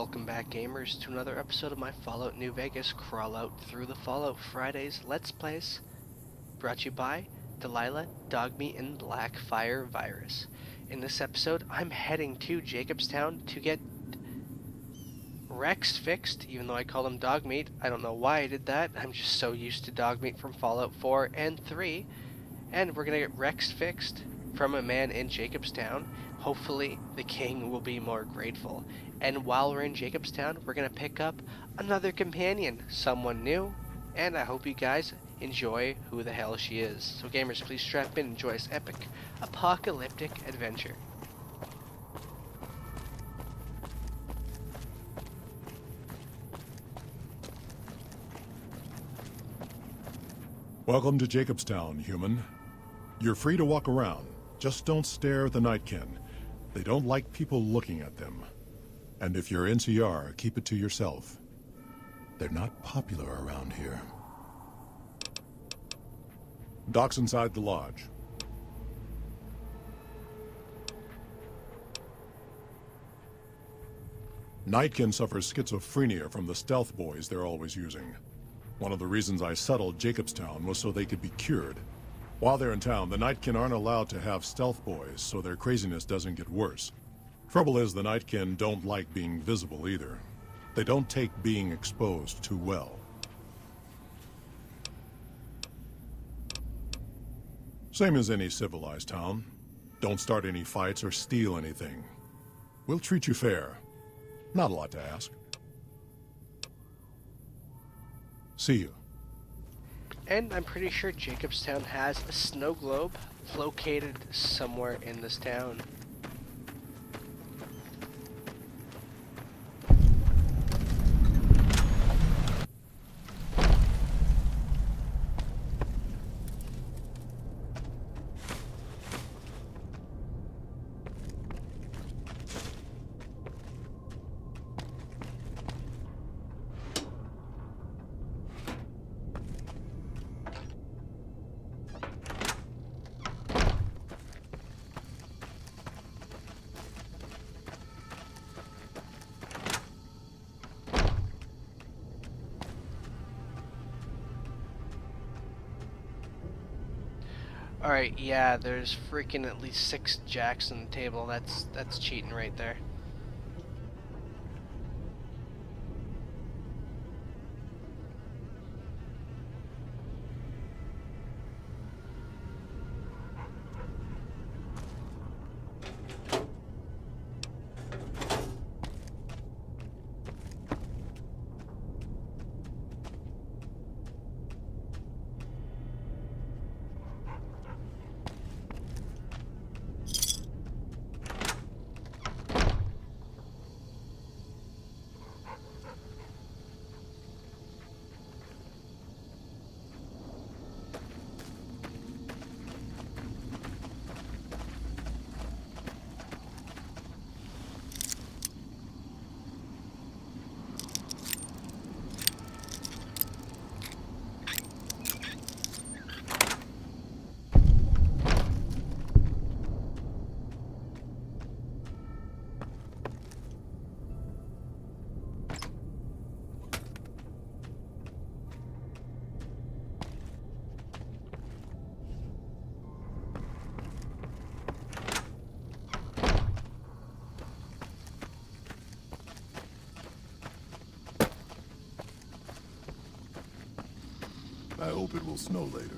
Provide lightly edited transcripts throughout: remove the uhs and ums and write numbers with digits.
Welcome back, gamers, to another episode of my Fallout New Vegas Crawl Out Through the Fallout Fridays Let's Plays, brought to you by Delilah, Dogmeat, and Blackfire Virus. In this episode, I'm heading to Jacobstown to get Rex fixed, even though I call him Dogmeat. I don't know why I did that. I'm just so used to Dogmeat from Fallout 4 and 3. And we're gonna get Rex fixed from a man in Jacobstown. Hopefully, the king will be more grateful. And while we're in Jacobstown, we're going to pick up another companion, someone new, and I hope you guys enjoy who the hell she is. So gamers, please strap in and enjoy this epic, apocalyptic adventure. Welcome to Jacobstown, human. You're free to walk around. Just don't stare at the Nightkin. They don't like people looking at them. And if you're NCR, keep it to yourself. They're not popular around here. Docks inside the lodge. Nightkin suffers schizophrenia from the stealth boys they're always using. One of the reasons I settled Jacobstown was so they could be cured. While they're in town, the Nightkin aren't allowed to have stealth boys, so their craziness doesn't get worse. Trouble is, the Nightkin don't like being visible either. They don't take being exposed too well. Same as any civilized town. Don't start any fights or steal anything. We'll treat you fair. Not a lot to ask. See you. And I'm pretty sure Jacobstown has a snow globe located somewhere in this town. Alright, yeah, there's freaking at least 6 jacks on the table. That's cheating right there. I hope it will snow later.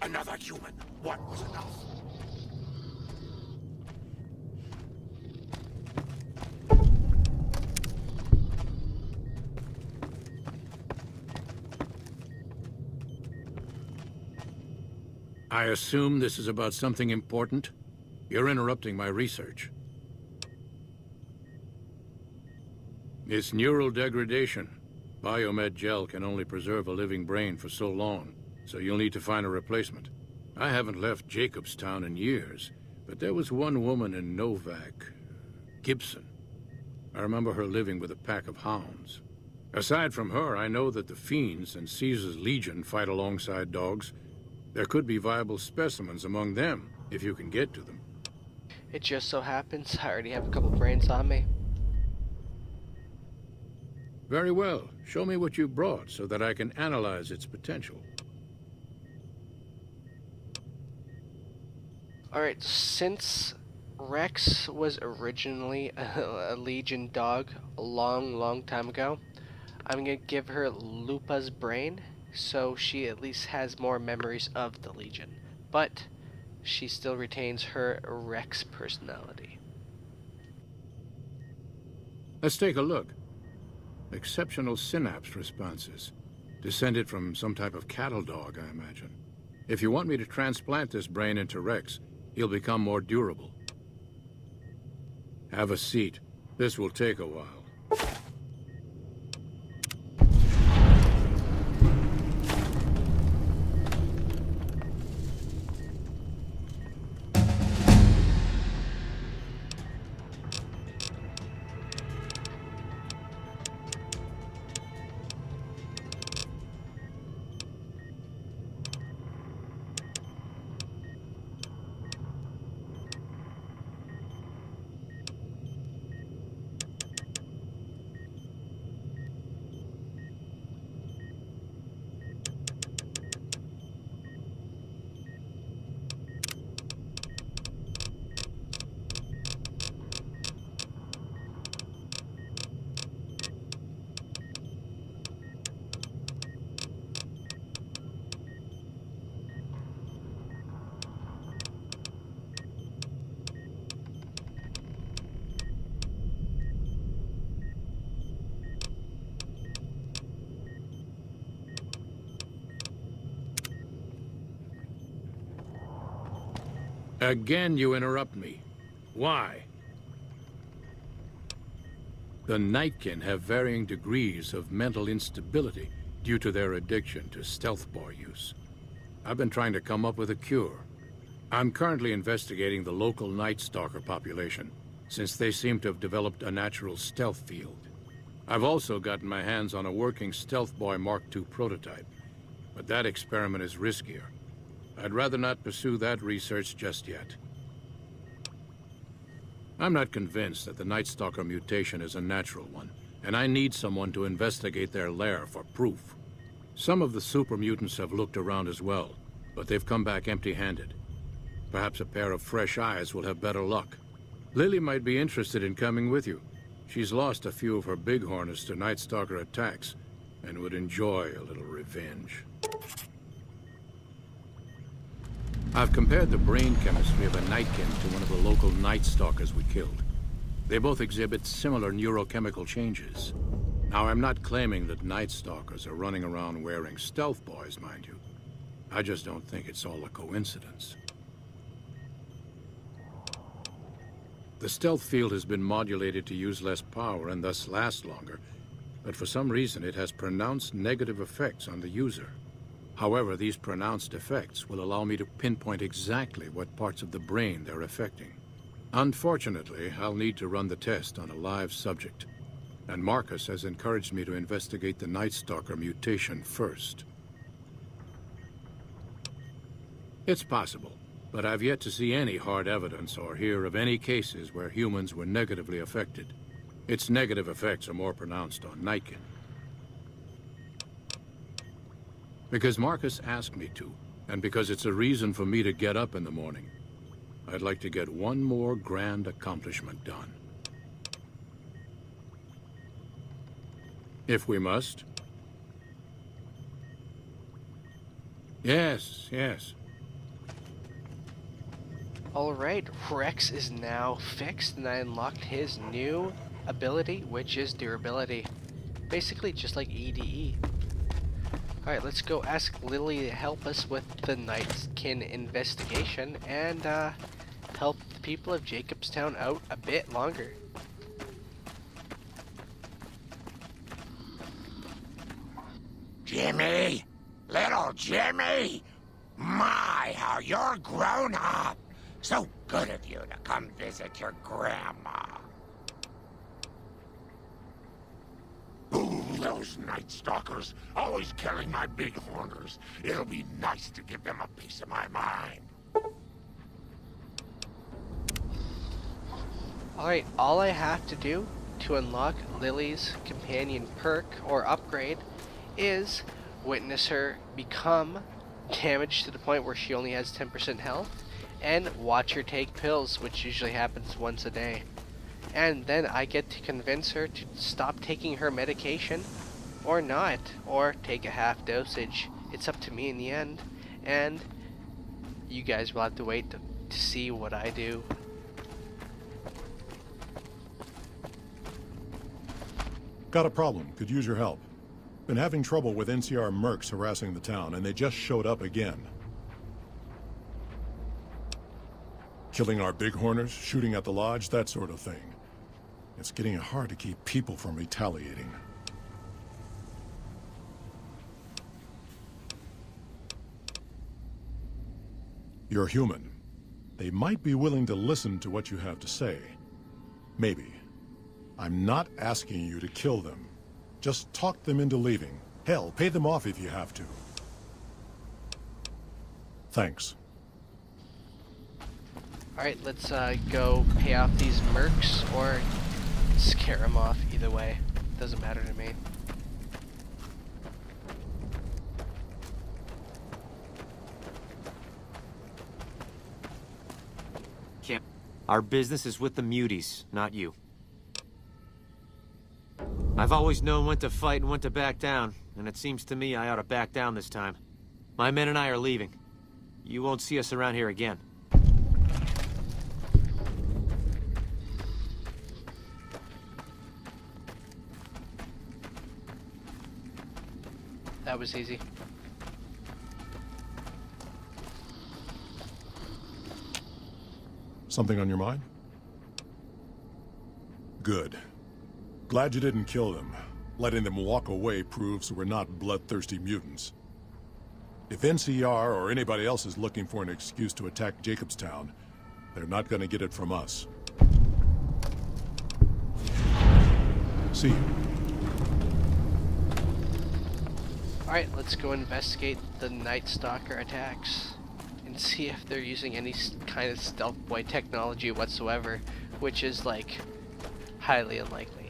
Another human. One was enough. I assume this is about something important? You're interrupting my research. It's neural degradation. Biomed gel can only preserve a living brain for so long, so you'll need to find a replacement. I haven't left Jacobstown in years, but there was one woman in Novak, Gibson. I remember her living with a pack of hounds. Aside from her, I know that the Fiends and Caesar's Legion fight alongside dogs. There could be viable specimens among them, if you can get to them. It just so happens I already have a couple brains on me. Very well. Show me what you brought so that I can analyze its potential. Alright, since Rex was originally a Legion dog a long time ago, I'm going to give her Lupa's brain so she at least has more memories of the Legion. But she still retains her Rex personality. Let's take a look. Exceptional synapse responses. Descended from some type of cattle dog, I imagine. If you want me to transplant this brain into Rex, he'll become more durable. Have a seat. This will take a while. Again, you interrupt me. Why? The Nightkin have varying degrees of mental instability due to their addiction to stealth boy use. I've been trying to come up with a cure. I'm currently investigating the local Night Stalker population, since they seem to have developed a natural stealth field. I've also gotten my hands on a working Stealth Boy Mark II prototype, but that experiment is riskier. I'd rather not pursue that research just yet. I'm not convinced that the Night Stalker mutation is a natural one, and I need someone to investigate their lair for proof. Some of the super mutants have looked around as well, but they've come back empty-handed. Perhaps a pair of fresh eyes will have better luck. Lily might be interested in coming with you. She's lost a few of her bighorners to Night Stalker attacks, and would enjoy a little revenge. I've compared the brain chemistry of a Nightkin to one of the local Night Stalkers we killed. They both exhibit similar neurochemical changes. Now, I'm not claiming that Night Stalkers are running around wearing stealth boys, mind you. I just don't think it's all a coincidence. The stealth field has been modulated to use less power and thus last longer, but for some reason it has pronounced negative effects on the user. However, these pronounced effects will allow me to pinpoint exactly what parts of the brain they're affecting. Unfortunately, I'll need to run the test on a live subject, and Marcus has encouraged me to investigate the Night Stalker mutation first. It's possible, but I've yet to see any hard evidence or hear of any cases where humans were negatively affected. Its negative effects are more pronounced on Nightkin. Because Marcus asked me to, and because it's a reason for me to get up in the morning, I'd like to get one more grand accomplishment done. If we must. Yes, yes. Alright, Rex is now fixed, and I unlocked his new ability, which is durability. Basically just like EDE. Alright, let's go ask Lily to help us with the Nightkin investigation and help the people of Jacobstown out a bit longer. Jimmy! Little Jimmy! My, how you're grown up! So good of you to come visit your grandma. Those Night Stalkers, always killing my big horners. It'll be nice to give them a piece of my mind. Alright, all I have to do to unlock Lily's companion perk or upgrade is witness her become damaged to the point where she only has 10% health, and watch her take pills, which usually happens once a day. And then I get to convince her to stop taking her medication, or not, or take a half dosage. It's up to me in the end, and you guys will have to wait to see what I do. Got a problem. Could use your help. Been having trouble with NCR mercs harassing the town, and they just showed up again. Killing our bighorners, shooting at the lodge, that sort of thing. It's getting hard to keep people from retaliating. You're human. They might be willing to listen to what you have to say. Maybe. I'm not asking you to kill them. Just talk them into leaving. Hell, pay them off if you have to. Thanks. Alright, let's go pay off these mercs, or scare them off. Either way, doesn't matter to me. Our business is with the muties, not you. I've always known when to fight and when to back down, and it seems to me I ought to back down this time. My men and I are leaving. You won't see us around here again. That was easy. Something on your mind? Good. Glad you didn't kill them. Letting them walk away proves we're not bloodthirsty mutants. If NCR or anybody else is looking for an excuse to attack Jacobstown, they're not gonna get it from us. See you. Alright, let's go investigate the Night Stalker attacks and see if they're using any kind of stealth boy technology whatsoever, which is, like, highly unlikely.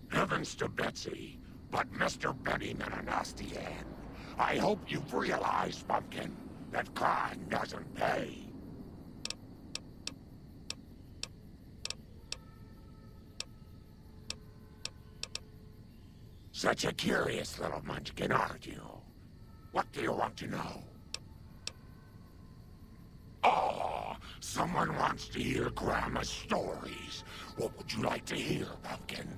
Heavens to Betsy, but Mr. Benny meant a nasty end. I hope you've realized, Pumpkin, that crime doesn't pay. Such a curious little munchkin, aren't you? What do you want to know? Oh, someone wants to hear Grandma's stories. What would you like to hear, Pumpkin?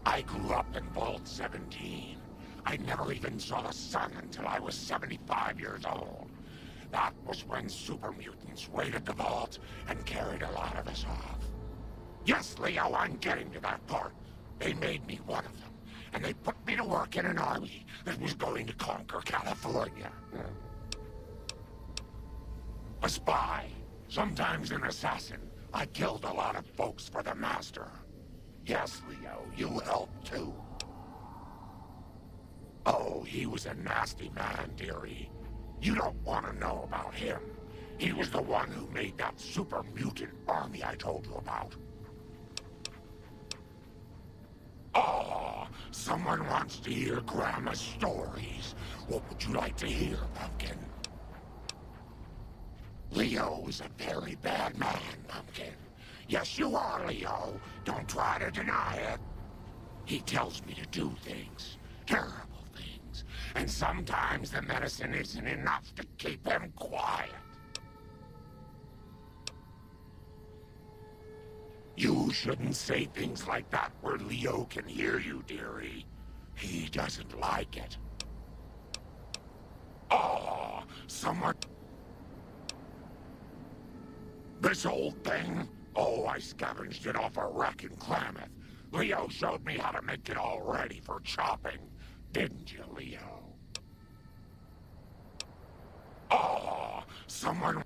I grew up in Vault 17. I never even saw the sun until I was 75 years old. That was when super mutants raided the vault and carried a lot of us off. Yes, Leo, I'm getting to that part. They made me one of them, and they put me to work in an army that was going to conquer California. A spy, sometimes an assassin. I killed a lot of folks for the Master. Yes, Leo, you helped too. Oh, he was a nasty man, dearie. You don't want to know about him. He was the one who made that super mutant army I told you about. Oh, someone wants to hear Grandma's stories. What would you like to hear, Pumpkin? Leo is a very bad man, Pumpkin. Yes, you are, Leo. Don't try to deny it. He tells me to do things. Terrible things. And sometimes the medicine isn't enough to keep him quiet. You shouldn't say things like that where Leo can hear you, dearie. He doesn't like it. Oh, someone... This old thing? Oh, I scavenged it off a wreck in Klamath. Leo showed me how to make it all ready for chopping. Didn't you, Leo? Oh, someone...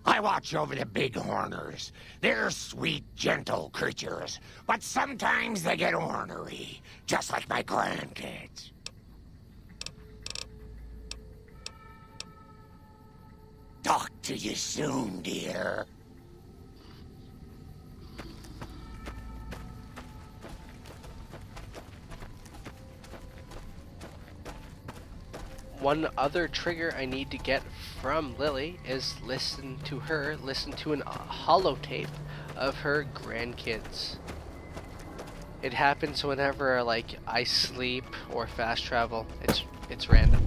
I watch over the bighorners. They're sweet, gentle creatures, but sometimes they get ornery, just like my grandkids. Talk to you soon, dear. One other trigger I need to get from Lily is listen to an holotape of her grandkids. It happens whenever like I sleep or fast travel. It's random.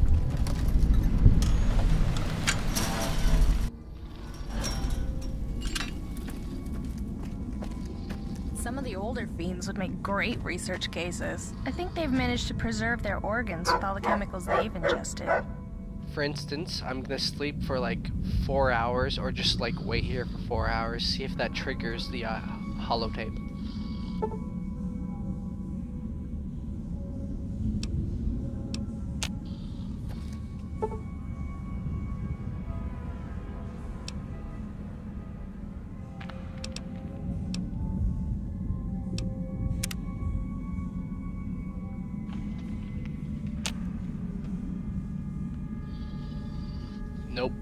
Some of the older fiends would make great research cases. I think they've managed to preserve their organs with all the chemicals they've ingested. For instance, I'm gonna sleep for like 4 hours, or just like wait here for 4 hours, see if that triggers the holotape. Nope.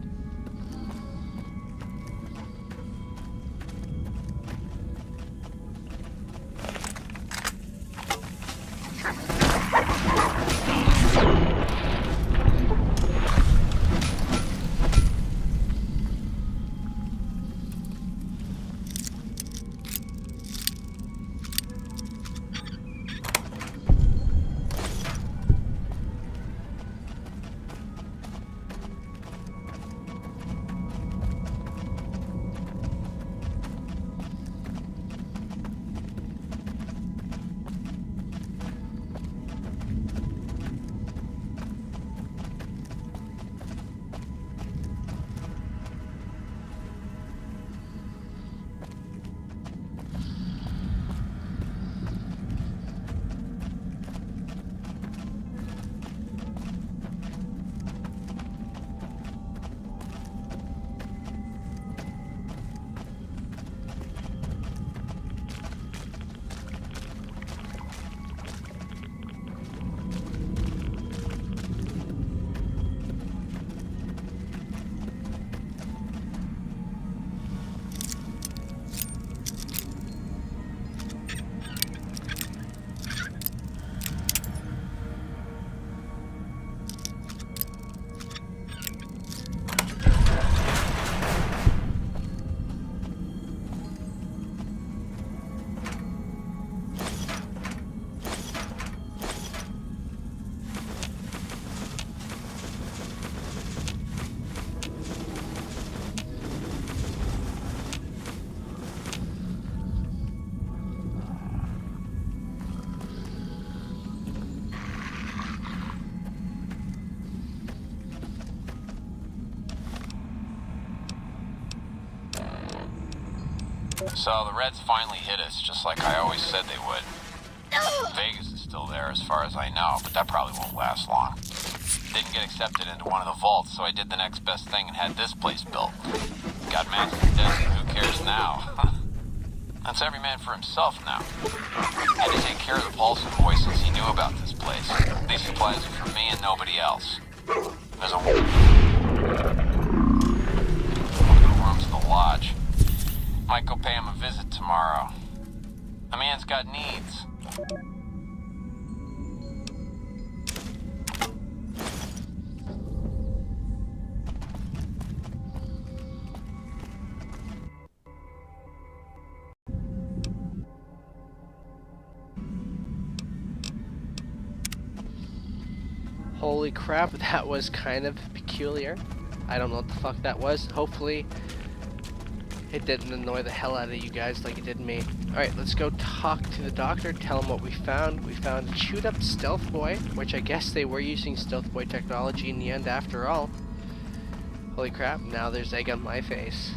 So the Reds finally hit us, just like I always said they would. Vegas is still there as far as I know, but that probably won't last long. Didn't get accepted into one of the vaults, so I did the next best thing and had this place built. Got massive debts, and who cares now? That's every man for himself now. Had to take care of the Pulse boy since he knew about this place. These supplies are for me and nobody else. There's a rooms in the lodge. Might go pay him a visit tomorrow. The man's got needs. Holy crap, that was kind of peculiar. I don't know what the fuck that was. Hopefully it didn't annoy the hell out of you guys like it did me. Alright, let's go talk to the doctor, tell him what we found. We found a chewed up stealth boy, which I guess they were using stealth boy technology in the end after all. Holy crap, now there's egg on my face.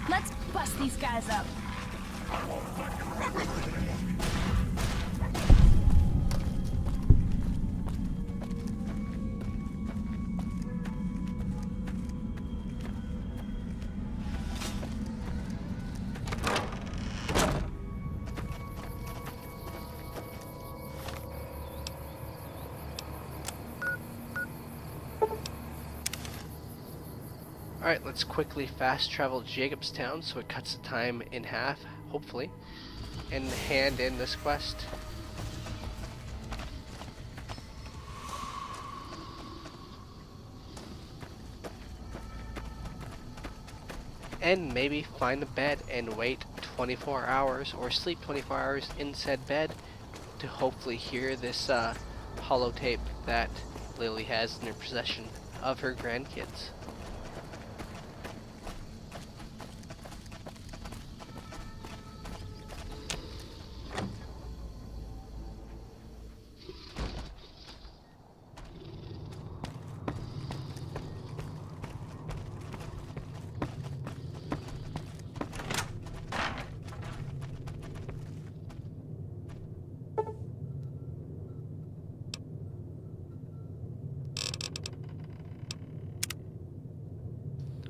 Let's bust these guys up. Alright, let's quickly fast travel Jacobstown so it cuts the time in half, hopefully, and hand in this quest. And maybe find a bed and wait 24 hours or sleep 24 hours in said bed to hopefully hear this holotape that Lily has in her possession of her grandkids.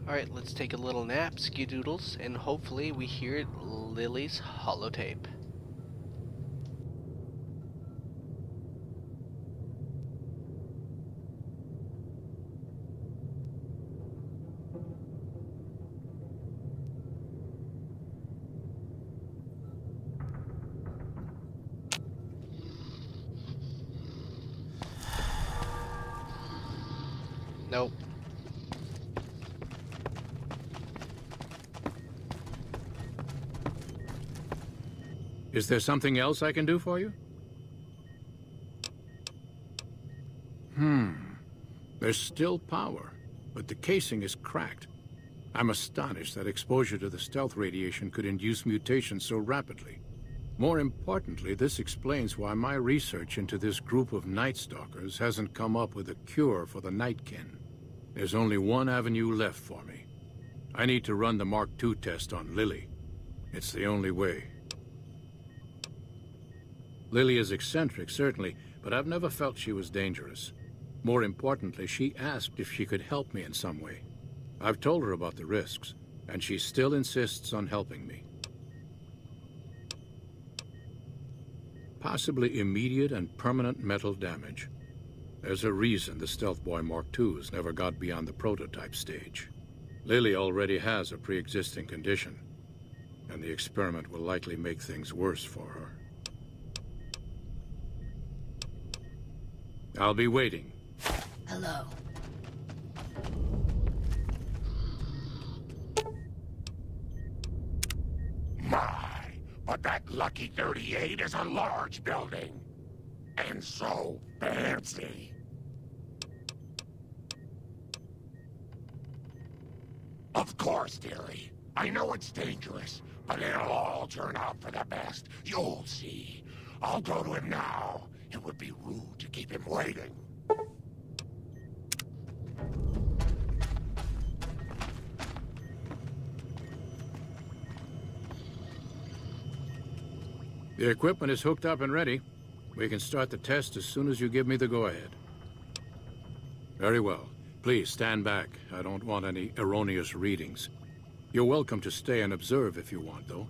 Alright, let's take a little nap, skidoodles, and hopefully we hear Lily's holotape. Nope. Is there something else I can do for you? There's still power, but the casing is cracked. I'm astonished that exposure to the stealth radiation could induce mutations so rapidly. More importantly, this explains why my research into this group of Night Stalkers hasn't come up with a cure for the Nightkin. There's only one avenue left for me. I need to run the Mark II test on Lily. It's the only way. Lily is eccentric, certainly, but I've never felt she was dangerous. More importantly, she asked if she could help me in some way. I've told her about the risks, and she still insists on helping me. Possibly immediate and permanent metal damage. There's a reason the Stealth Boy Mark IIs never got beyond the prototype stage. Lily already has a pre-existing condition, and the experiment will likely make things worse for her. I'll be waiting. Hello. My, but that Lucky 38 is a large building. And so fancy. Of course, dearie. I know it's dangerous, but it'll all turn out for the best. You'll see. I'll go to him now. It would be rude to keep him waiting. The equipment is hooked up and ready. We can start the test as soon as you give me the go-ahead. Very well. Please, stand back. I don't want any erroneous readings. You're welcome to stay and observe if you want, though.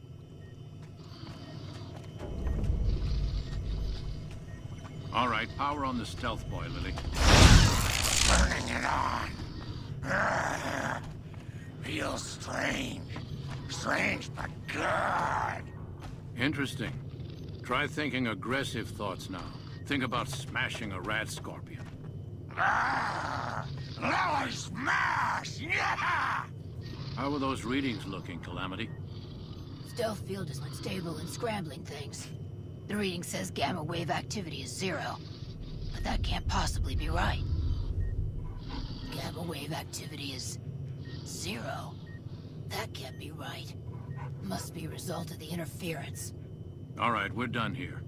All right, power on the stealth boy, Lily. Turning it on. Feels strange. Strange, but good. Interesting. Try thinking aggressive thoughts now. Think about smashing a rat scorpion. Lily smash! Yeah! How are those readings looking, Calamity? Stealth field is unstable and scrambling things. The reading says gamma wave activity is 0. But that can't possibly be right. Gamma wave activity is 0. That can't be right. Must be a result of the interference. All right, we're done here.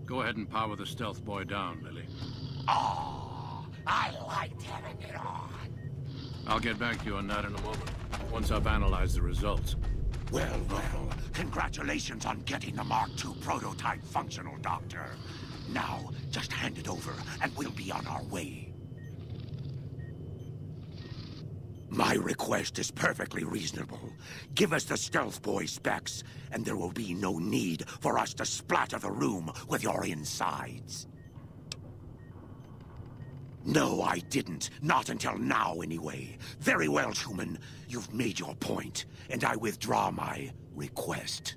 Go ahead and power the stealth boy down, Lily. Oh, I liked having it on. I'll get back to you on that in a moment, once I've analyzed the results. Well, congratulations on getting the Mark II prototype functional, Doctor. Now, just hand it over, and we'll be on our way. My request is perfectly reasonable. Give us the stealth boy specs, and there will be no need for us to splatter the room with your insides. No, I didn't. Not until now, anyway. Very well, human. You've made your point, and I withdraw my request.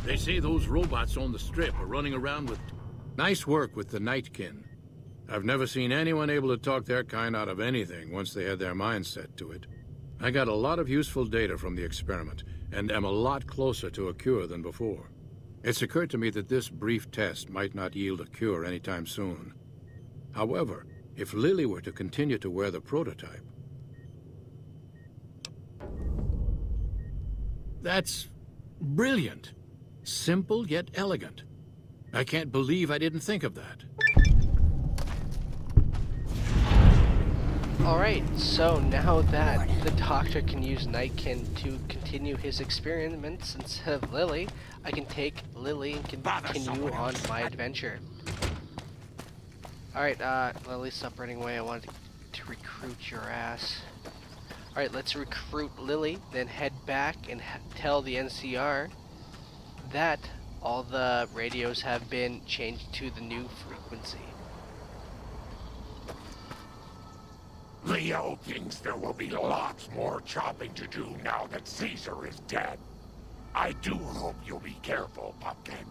They say those robots on the strip are running around with... Nice work with the Nightkin. I've never seen anyone able to talk their kind out of anything once they had their mind set to it. I got a lot of useful data from the experiment, and am a lot closer to a cure than before. It's occurred to me that this brief test might not yield a cure anytime soon. However, if Lily were to continue to wear the prototype... That's brilliant. Simple yet elegant. I can't believe I didn't think of that. Alright, so now that the Doctor can use Nightkin to continue his experiments instead of Lily, I can take Lily and continue on my adventure. Alright, Lily, stop running away. I wanted to recruit your ass. Alright, let's recruit Lily, then head back and tell the NCR that all the radios have been changed to the new frequency. Leo thinks there will be lots more chopping to do now that Caesar is dead. I do hope you'll be careful, Pumpkin.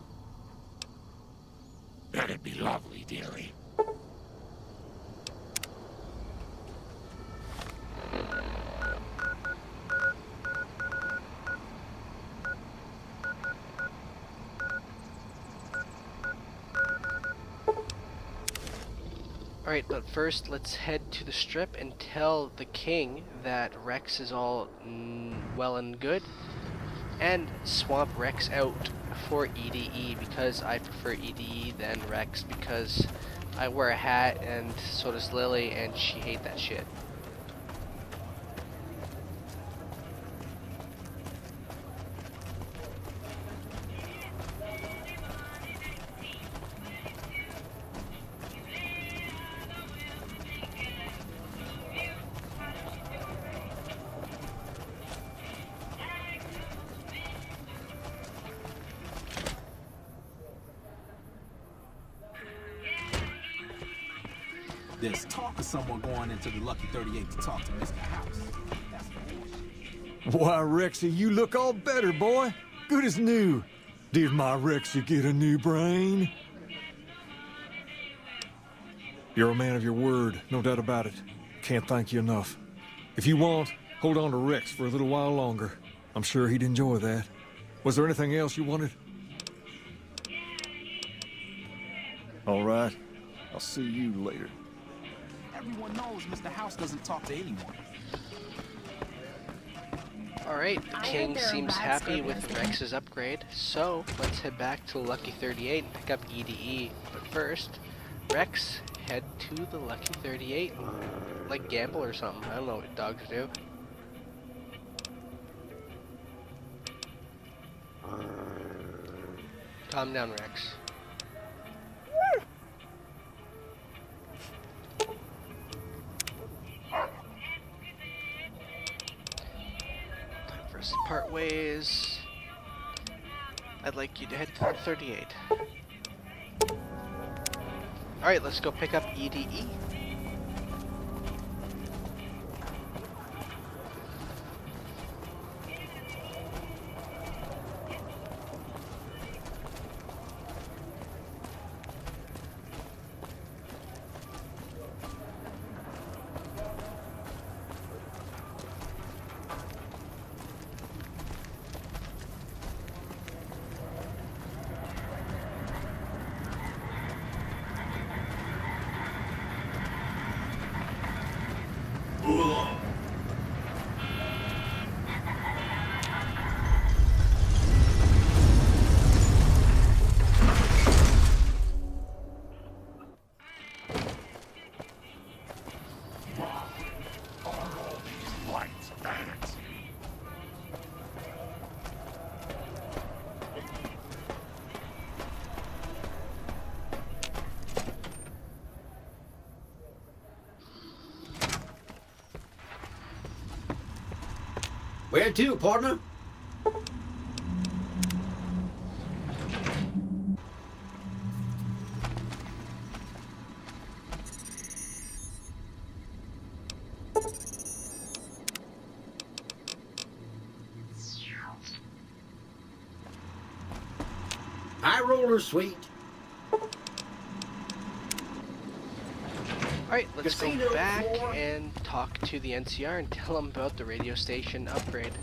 That'd be lovely, dearie. Alright, but first let's head to the strip and tell the king that Rex is all well and good, and swap Rex out for EDE because I prefer EDE than Rex because I wear a hat and so does Lily and she hates that shit. There's talk of someone going into the Lucky 38 to talk to Mr. House. That's the bullshit. Why, Rexy, you look all better, boy. Good as new. Did my Rexy get a new brain? You're a man of your word, no doubt about it. Can't thank you enough. If you want, hold on to Rex for a little while longer. I'm sure he'd enjoy that. Was there anything else you wanted? All right. I'll see you later. Everyone knows Mr. House doesn't talk to anyone. Alright, the king seems happy with Rex's upgrade, so let's head back to Lucky 38 and pick up EDE. But first, Rex, head to the Lucky 38 and, like, gamble or something. I don't know what dogs do. Calm down, Rex. part ways. I'd like you to head to 38. Alright, let's go pick up EDE. Lights, bandits. Where to, partner? High roller, sweet. Alright, let's go Casino back floor. and talk to the NCR and tell them about the radio station upgrade.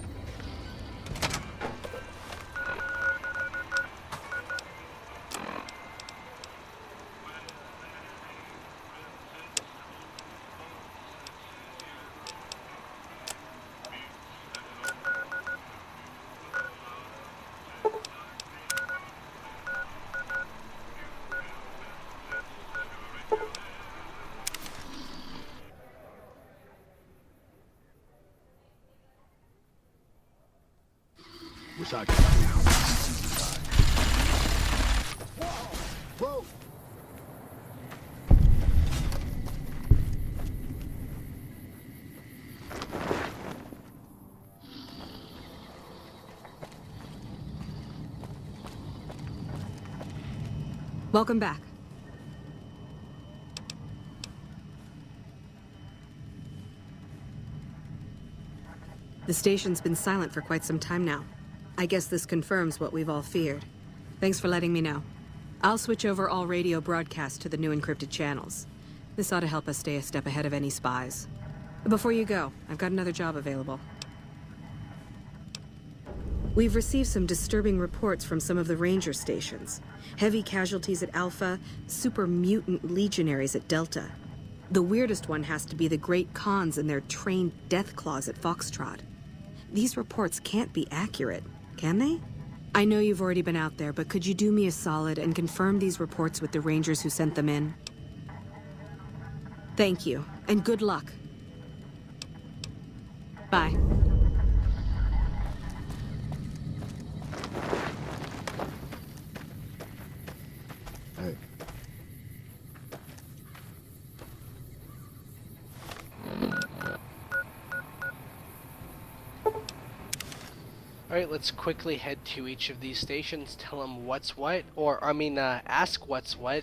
Wish I could. Whoa! Welcome back. The station's been silent for quite some time now. I guess this confirms what we've all feared. Thanks for letting me know. I'll switch over all radio broadcasts to the new encrypted channels. This ought to help us stay a step ahead of any spies. Before you go, I've got another job available. We've received some disturbing reports from some of the ranger stations. Heavy casualties at Alpha, super mutant legionaries at Delta. The weirdest one has to be the Great Khans and their trained death claws at Foxtrot. These reports can't be accurate, can they? I know you've already been out there, but could you do me a solid and confirm these reports with the rangers who sent them in? Thank you, and good luck. Bye. Hey. Alright, let's quickly head to each of these stations, tell them what's what, ask what's what,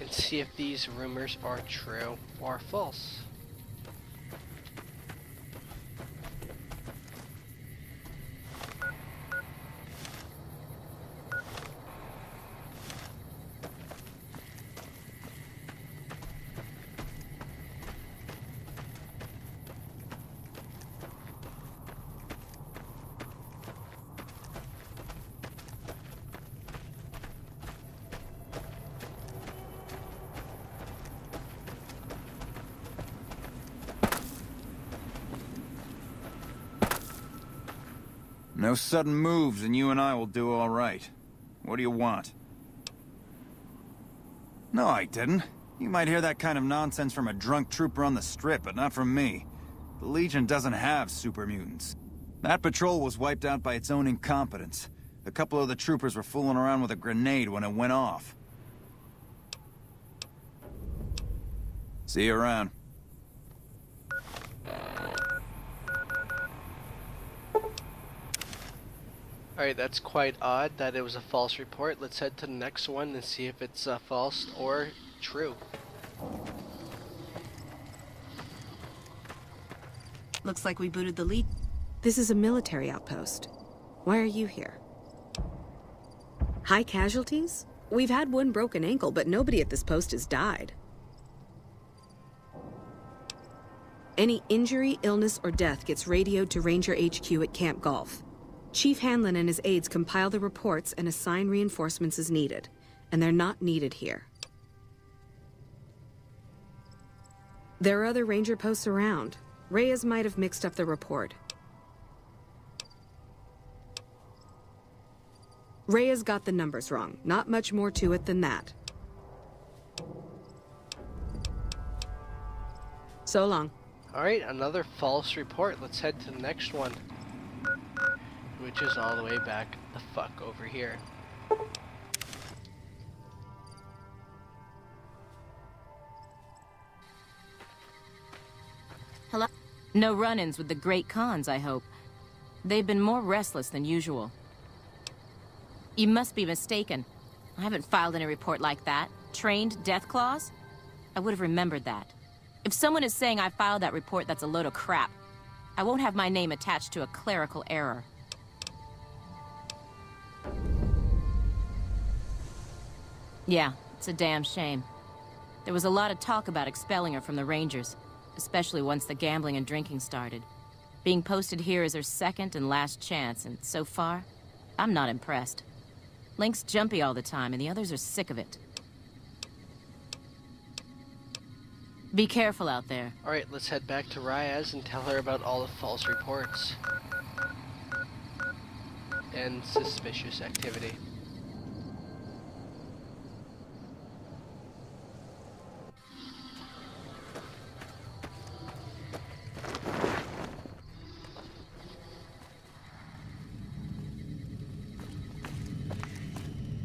and see if these rumors are true or false. No sudden moves and you and I will do all right. What do you want? No, I didn't. You might hear that kind of nonsense from a drunk trooper on the strip, but not from me. The Legion doesn't have super mutants. That patrol was wiped out by its own incompetence. A couple of the troopers were fooling around with a grenade when it went off. See you around. Alright, that's quite odd that it was a false report. Let's head to the next one and see if it's false or true. Looks like we booted the lead. This is a military outpost. Why are you here? High casualties? We've had one broken ankle, but nobody at this post has died. Any injury, illness, or death gets radioed to Ranger HQ at Camp Golf. Chief Hanlon and his aides compile the reports and assign reinforcements as needed, and they're not needed here. There are other Ranger posts around. Reyes might have mixed up the report. Reyes got the numbers wrong. Not much more to it than that. So long. Alright, another false report. Let's head to the next one, which is all the way back the fuck over here. Hello? No run-ins with the Great Khans, I hope. They've been more restless than usual. You must be mistaken. I haven't filed any report like that. Trained death claws? I would have remembered that. If someone is saying I filed that report, that's a load of crap. I won't have my name attached to a clerical error. Yeah, it's a damn shame. There was a lot of talk about expelling her from the Rangers, especially once the gambling and drinking started. Being posted here is her second and last chance, and so far, I'm not impressed. Link's jumpy all the time, and the others are sick of it. Be careful out there. Alright, let's head back to Reyes and tell her about all the false reports and suspicious activity.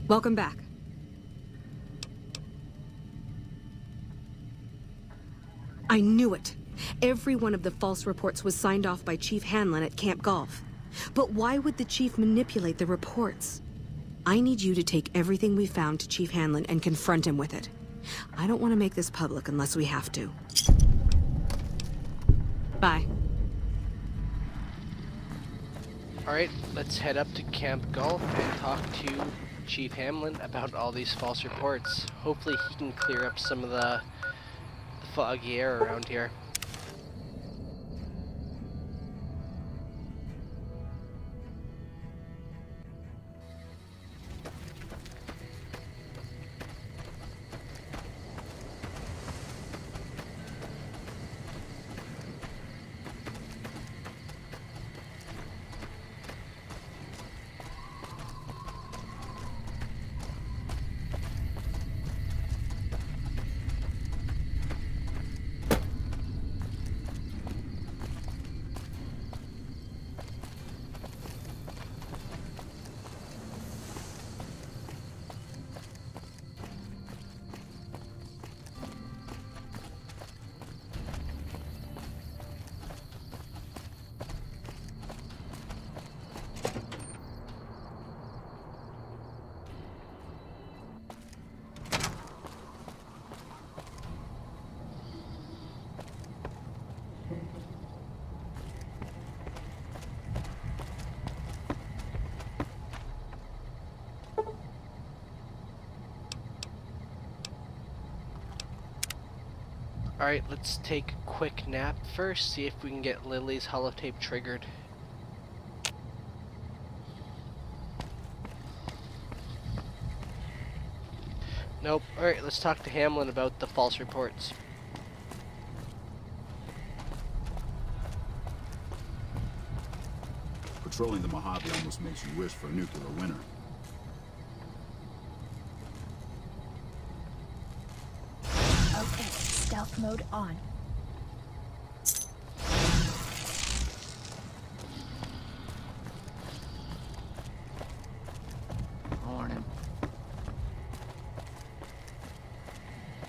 Welcome back. I knew it. Every one of the false reports was signed off by Chief Hanlon at Camp Golf. But why would the Chief manipulate the reports? I need you to take everything we found to Chief Hanlon and confront him with it. I don't want to make this public unless we have to. Bye. Alright, let's head up to Camp Golf and talk to Chief Hanlon about all these false reports. Hopefully he can clear up some of the foggy air around here. Alright, let's take a quick nap first, see if we can get Lily's holotape triggered. Nope. Alright, let's talk to Hamlin about the false reports. Patrolling the Mojave almost makes you wish for a nuclear winter. Okay, stealth mode on. Morning.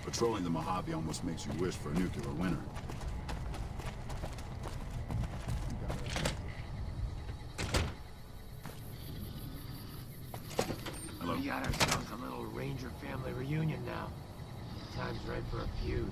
Patrolling the Mojave almost makes you wish for a nuclear winter. cute.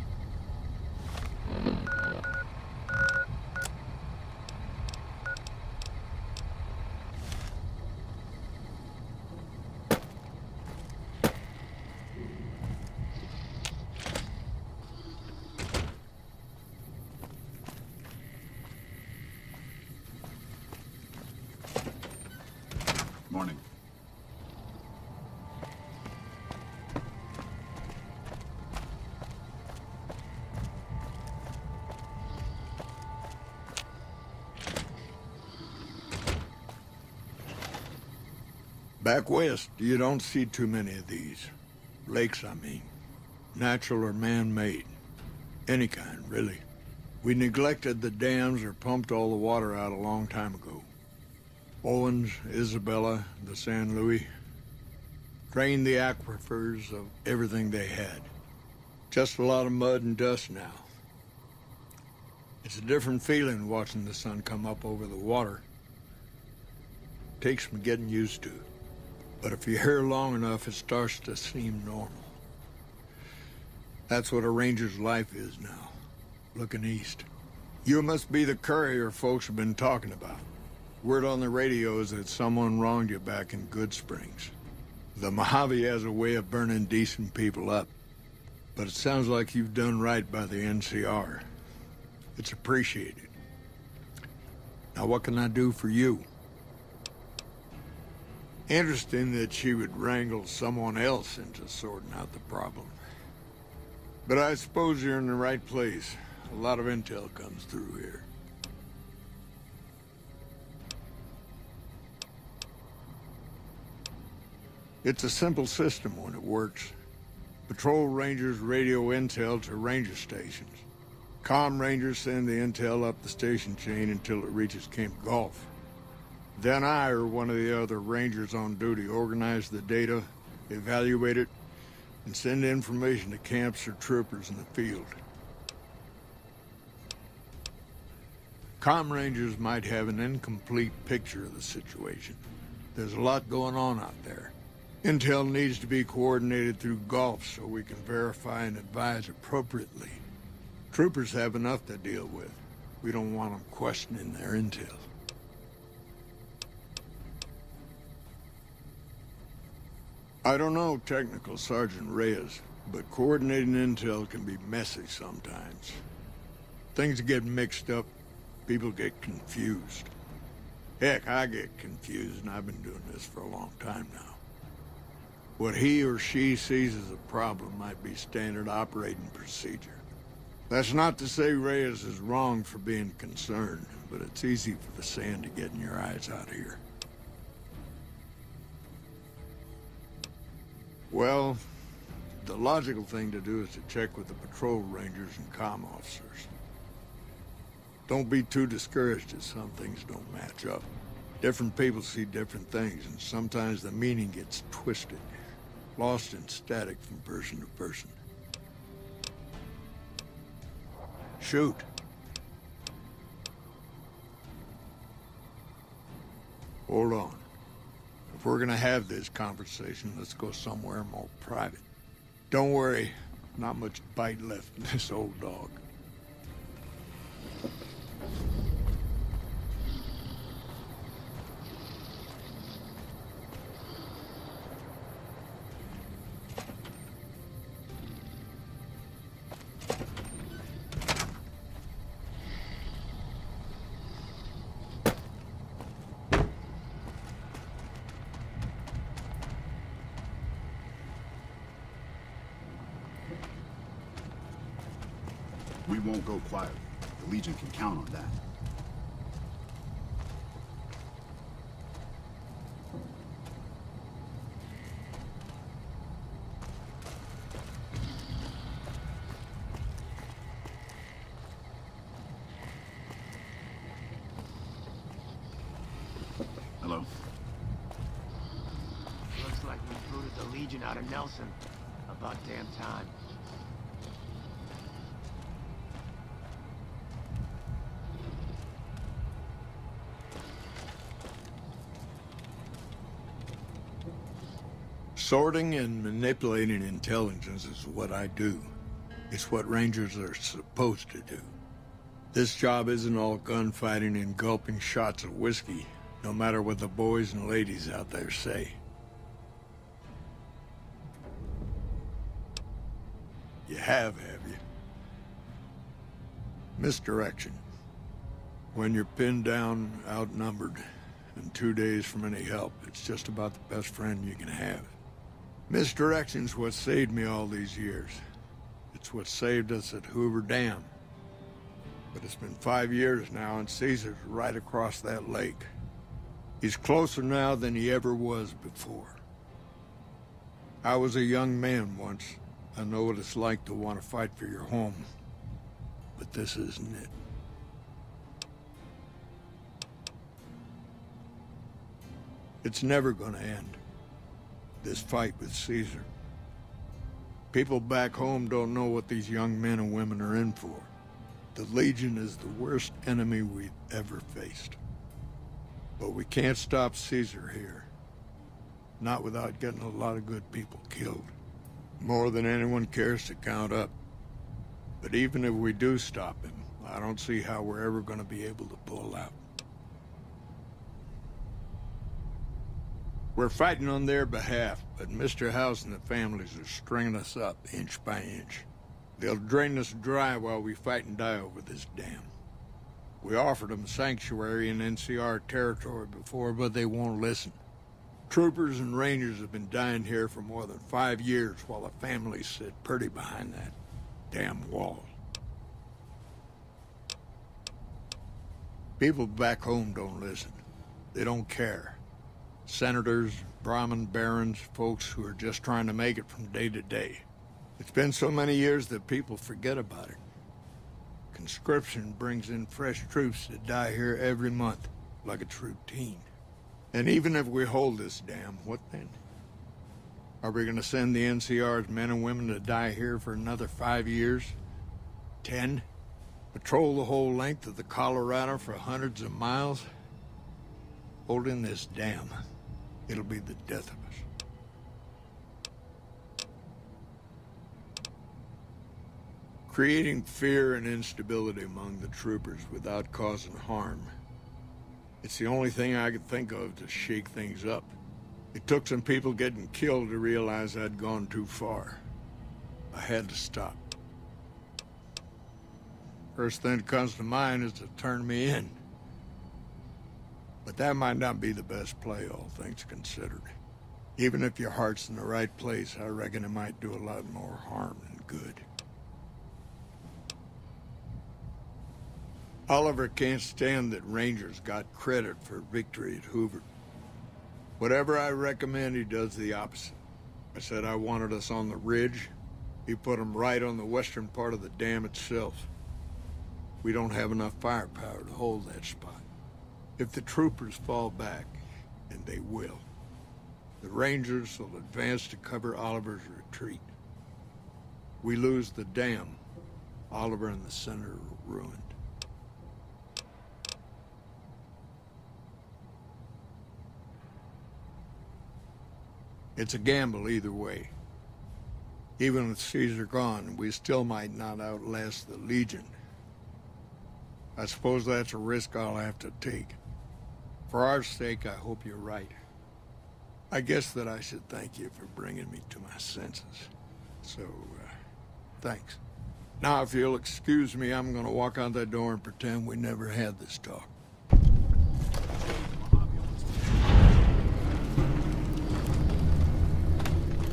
Morning. Back west, you don't see too many of these. Lakes, I mean. Natural or man-made. Any kind, really. We neglected the dams or pumped all the water out a long time ago. Owens, Isabella, the San Luis. Drained the aquifers of everything they had. Just a lot of mud and dust now. It's a different feeling watching the sun come up over the water. Takes some getting used to. But if you're here long enough, it starts to seem normal. That's what a ranger's life is now, looking east. You must be the Courier folks have been talking about. Word on the radio is that someone wronged you back in Good Springs. The Mojave has a way of burning decent people up, but it sounds like you've done right by the NCR. It's appreciated. Now what can I do for you? Interesting that she would wrangle someone else into sorting out the problem. But I suppose you're in the right place. A lot of intel comes through here. It's a simple system when it works. Patrol rangers radio intel to ranger stations. Comm rangers send the intel up the station chain until it reaches Camp Gulf. Then I or one of the other rangers on duty organize the data, evaluate it, and send information to camps or troopers in the field. Comm rangers might have an incomplete picture of the situation. There's a lot going on out there. Intel needs to be coordinated through Gulf so we can verify and advise appropriately. Troopers have enough to deal with. We don't want them questioning their intel. I don't know Technical Sergeant Reyes, but coordinating intel can be messy sometimes. Things get mixed up, people get confused. Heck, I get confused, and I've been doing this for a long time now. What he or she sees as a problem might be standard operating procedure. That's not to say Reyes is wrong for being concerned, but it's easy for the sand to get in your eyes out here. Well, the logical thing to do is to check with the patrol rangers and comm officers. Don't be too discouraged if some things don't match up. Different people see different things, and sometimes the meaning gets twisted, lost in static from person to person. Shoot. Hold on. If we're gonna have this conversation, let's go somewhere more private. Don't worry, not much bite left in this old dog. We won't go quietly. The Legion can count on that. Hello? Looks like we booted the Legion out of Nelson. About damn time. Sorting and manipulating intelligence is what I do. It's what Rangers are supposed to do. This job isn't all gunfighting and gulping shots of whiskey, no matter what the boys and ladies out there say. You have you? Misdirection. When you're pinned down, outnumbered, and 2 days from any help, it's just about the best friend you can have. Misdirection's what saved me all these years. It's what saved us at Hoover Dam. But it's been 5 years now, and Caesar's right across that lake. He's closer now than he ever was before. I was a young man once. I know what it's like to want to fight for your home. But this isn't it. It's never gonna end. This fight with Caesar. People back home don't know what these young men and women are in for. The Legion is the worst enemy we've ever faced. But we can't stop Caesar here. Not without getting a lot of good people killed. More than anyone cares to count up. But even if we do stop him, I don't see how we're ever going to be able to pull out. We're fighting on their behalf, but Mr. House and the families are stringing us up inch by inch. They'll drain us dry while we fight and die over this dam. We offered them sanctuary in NCR territory before, but they won't listen. Troopers and Rangers have been dying here for more than 5 years while the families sit pretty behind that damn wall. People back home don't listen. They don't care. Senators, Brahmin barons, folks who are just trying to make it from day to day. It's been so many years that people forget about it. Conscription brings in fresh troops that die here every month, like it's routine. And even if we hold this dam, what then? Are we gonna send the NCR's men and women to die here for another 5 years? 10? Patrol the whole length of the Colorado for hundreds of miles? Holding this dam, it'll be the death of us. Creating fear and instability among the troopers without causing harm. It's the only thing I could think of to shake things up. It took some people getting killed to realize I'd gone too far. I had to stop. First thing that comes to mind is to turn me in. But that might not be the best play, all things considered. Even if your heart's in the right place, I reckon it might do a lot more harm than good. Oliver can't stand that Rangers got credit for victory at Hoover. Whatever I recommend, he does the opposite. I said I wanted us on the ridge. He put them right on the western part of the dam itself. We don't have enough firepower to hold that spot. If the troopers fall back, and they will, the Rangers will advance to cover Oliver's retreat. We lose the dam, Oliver and the center are ruined. It's a gamble either way. Even with Caesar gone, we still might not outlast the Legion. I suppose that's a risk I'll have to take. For our sake, I hope you're right. I guess that I should thank you for bringing me to my senses. So, thanks. Now, if you'll excuse me, I'm gonna walk out that door and pretend we never had this talk.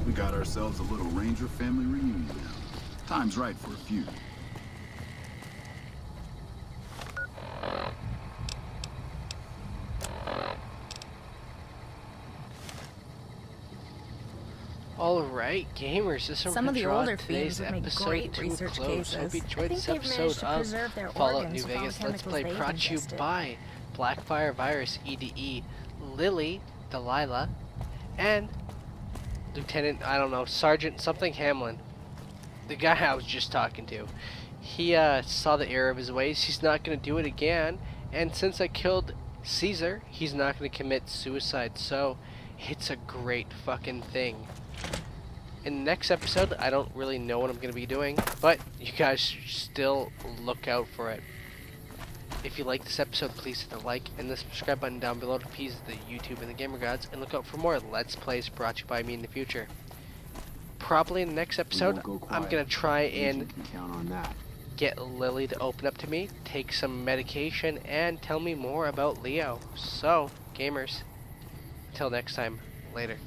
We got ourselves a little Ranger family reunion now. Time's right for a feud. Alright, gamers, this is Some of the draw older today's fiends would make episode great to a research close. cases. Hope you I enjoyed think this they've episode managed to of preserve their Fallout organs New with all the Vegas Let's chemicals Play, they've brought to you ingested. by Blackfire Virus EDE, Lily, Delilah, and Lieutenant, I don't know, Sergeant something Hamlin, the guy I was just talking to. He saw the error of his ways. He's not going to do it again, and since I killed Caesar, he's not going to commit suicide, so it's a great fucking thing. in the next episode, I don't really know what I'm going to be doing, but you guys still look out for it. If you like this episode, please hit the like and the subscribe button down below to appease the YouTube and the gamer gods, and look out for more Let's Plays brought to you by me in the future. Probably in the next episode, I'm going to try and get Lily to open up to me, take some medication, and tell me more about Leo. So, gamers, until next time, later.